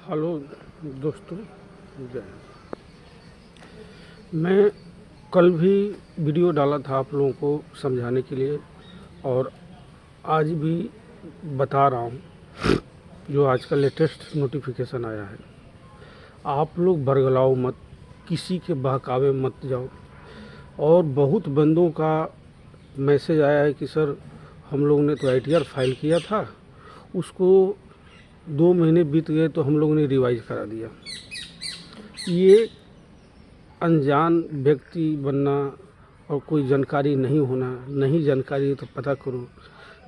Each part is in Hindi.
हेलो दोस्तों, जय हिंद। मैं कल भी वीडियो डाला था आप लोगों को समझाने के लिए और आज भी बता रहा हूँ। जो आज का लेटेस्ट नोटिफिकेशन आया है, आप लोग बरगलाओ मत, किसी के बहकावे मत जाओ। और बहुत बंदों का मैसेज आया है कि सर हम लोगों ने तो ITR फाइल किया था, उसको 2 महीने बीत गए तो हम लोगों ने रिवाइज करा दिया। ये अनजान व्यक्ति बनना और कोई जानकारी नहीं होना, नहीं जानकारी है तो पता करो।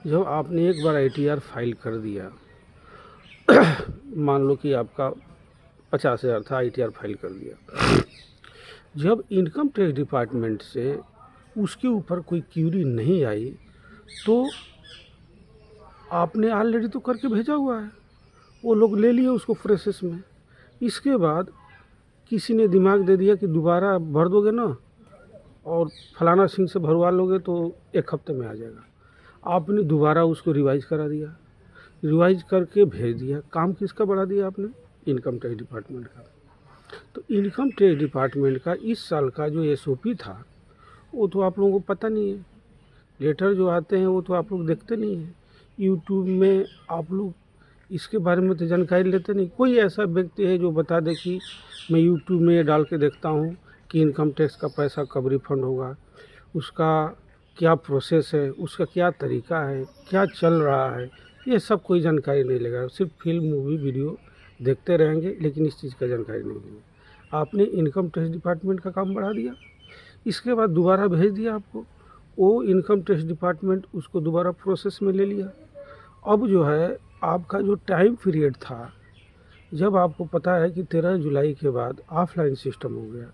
जब आपने एक बार ITR फाइल कर दिया मान लो कि आपका 50,000 था, ITR फाइल कर दिया, जब इनकम टैक्स डिपार्टमेंट से उसके ऊपर कोई क्यूरी नहीं आई तो आपने ऑलरेडी तो करके भेजा हुआ है, वो लोग ले लिए उसको प्रोसेस में। इसके बाद किसी ने दिमाग दे दिया कि दोबारा भर दोगे ना और फलाना सिंह से भरवा लोगे तो 1 हफ्ते में आ जाएगा। आपने दोबारा उसको रिवाइज करा दिया, रिवाइज करके भेज दिया। काम किसका बढ़ा दिया आपने? इनकम टैक्स डिपार्टमेंट का। तो इनकम टैक्स डिपार्टमेंट का इस साल का जो SOP था वो तो आप लोगों को पता नहीं है। लेटर जो आते हैं वो तो आप लोग देखते नहीं हैं। यूट्यूब में आप लोग इसके बारे में तो जानकारी लेते नहीं। कोई ऐसा व्यक्ति है जो बता दे कि मैं यूट्यूब में ये डाल के देखता हूँ कि इनकम टैक्स का पैसा कब रिफंड होगा, उसका क्या प्रोसेस है, उसका क्या तरीका है, क्या चल रहा है, ये सब कोई जानकारी नहीं लेगा। सिर्फ फिल्म मूवी वीडियो देखते रहेंगे लेकिन इस चीज़ का जानकारी नहीं लेंगे। आपने इनकम टैक्स डिपार्टमेंट का काम बढ़ा दिया, इसके बाद दोबारा भेज दिया आपको। वो इनकम टैक्स डिपार्टमेंट उसको दोबारा प्रोसेस में ले लिया। अब जो है आपका जो टाइम पीरियड था, जब आपको पता है कि 13 जुलाई के बाद ऑफलाइन सिस्टम हो गया,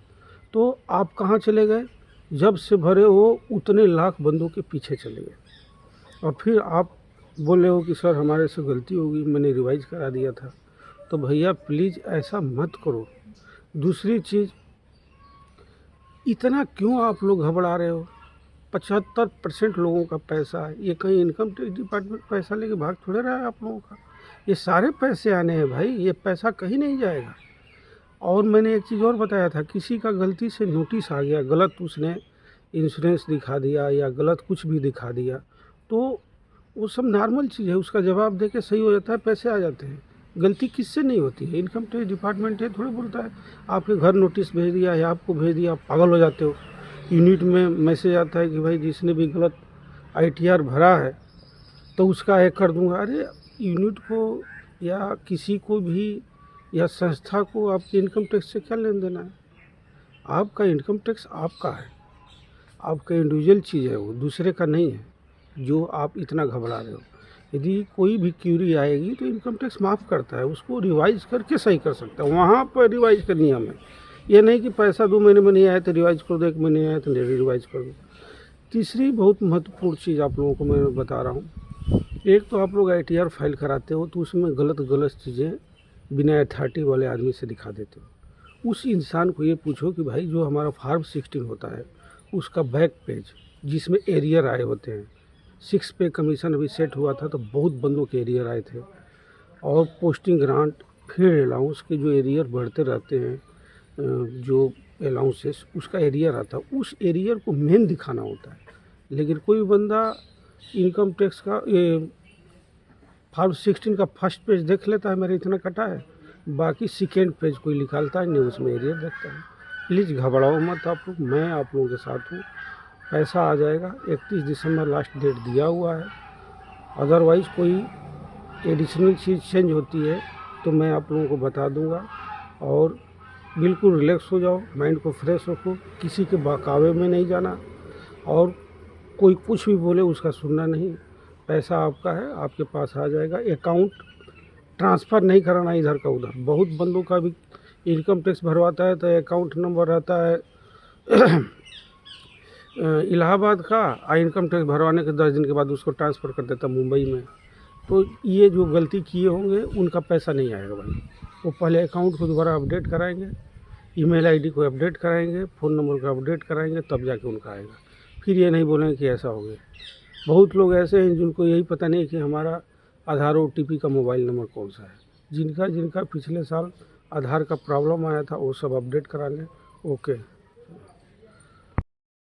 तो आप कहाँ चले गए? जब से भरे हो उतने लाख बंदों के पीछे चले गए और फिर आप बोले हो कि सर हमारे से गलती होगी, मैंने रिवाइज करा दिया था। तो भैया प्लीज़ ऐसा मत करो। दूसरी चीज़, इतना क्यों आप लोग घबरा रहे हो? 75% लोगों का पैसा है, ये कहीं इनकम टैक्स डिपार्टमेंट पैसा लेके भाग थोड़े रहा है आप लोगों का। ये सारे पैसे आने हैं भाई, ये पैसा कहीं नहीं जाएगा। और मैंने एक चीज़ और बताया था, किसी का गलती से नोटिस आ गया, गलत उसने इंश्योरेंस दिखा दिया या गलत कुछ भी दिखा दिया, तो वो सब नॉर्मल चीज़ है, उसका जवाब दे के सही हो जाता है, पैसे आ जाते हैं। गलती किससे नहीं होती है? इनकम टैक्स डिपार्टमेंट है थोड़ी बोलता है आपके घर नोटिस भेज दिया या आपको भेज दिया, आप पागल हो जाते हो। यूनिट में मैसेज आता है कि भाई जिसने भी गलत ITR भरा है तो उसका एक कर दूंगा। अरे यूनिट को या किसी को भी या संस्था को आपके इनकम टैक्स से क्या लेन देना है? आपका इनकम टैक्स आपका है, आपका इंडिविजुअल चीज़ है, वो दूसरे का नहीं है जो आप इतना घबरा रहे हो। यदि कोई भी क्यूरी आएगी तो इनकम टैक्स माफ़ करता है, उसको रिवाइज करके सही कर सकता है। वहाँ पर रिवाइज का नियम है, ये नहीं कि पैसा 2 महीने में नहीं आया तो रिवाइज कर दो, 1 महीने में आया तो रिवाइज कर दो। तीसरी बहुत महत्वपूर्ण चीज़ आप लोगों को मैं बता रहा हूँ। एक तो आप लोग ITR फाइल कराते हो तो उसमें गलत चीज़ें बिना अथॉरिटी वाले आदमी से दिखा देते हो। उस इंसान को ये पूछो कि भाई जो हमारा फॉर्म 16 होता है उसका बैक पेज जिसमें एरियर आए होते हैं, 6 पे कमीशन अभी सेट हुआ था तो बहुत बंदों के एरियर आए थे, और पोस्टिंग ग्रांट फिर अलाउंस के जो एरियर बढ़ते रहते हैं, जो अलाउंसेस उसका एरियर आता है, उस एरियर को मेन दिखाना होता है। लेकिन कोई बंदा इनकम टैक्स का फॉर्म 16 का फर्स्ट पेज देख लेता है मेरा इतना कटा है, बाकी सेकेंड पेज कोई निकालता है नहीं, उसमें एरियर देखता है। प्लीज़ घबराओ मत आप लोग, मैं आप लोगों के साथ हूँ। पैसा आ जाएगा, 31 दिसंबर लास्ट डेट दिया हुआ है। अदरवाइज़ कोई एडिशनल चीज़ चेंज होती है तो मैं आप लोगों को बता दूंगा। और बिल्कुल रिलैक्स हो जाओ, माइंड को फ्रेश रखो, किसी के बहकावे में नहीं जाना और कोई कुछ भी बोले उसका सुनना नहीं। पैसा आपका है, आपके पास आ जाएगा। अकाउंट ट्रांसफ़र नहीं कराना इधर का उधर। बहुत बंदों का भी इनकम टैक्स भरवाता है तो अकाउंट नंबर रहता है इलाहाबाद का, इनकम टैक्स भरवाने के 10 दिन के बाद उसको ट्रांसफ़र कर देता मुंबई में। तो ये जो गलती किए होंगे उनका पैसा नहीं आएगा भाई। वो पहले अकाउंट को दोबारा अपडेट कराएंगे, ईमेल ID को अपडेट कराएंगे, फ़ोन नंबर को अपडेट कराएंगे, तब जाके उनका आएगा। फिर ये नहीं बोलेंगे कि ऐसा हो गया। बहुत लोग ऐसे हैं जिनको यही पता नहीं कि हमारा आधार OTP का मोबाइल नंबर कौन सा है। जिनका जिनका पिछले साल आधार का प्रॉब्लम आया था वो सब अपडेट करा लें। ओके।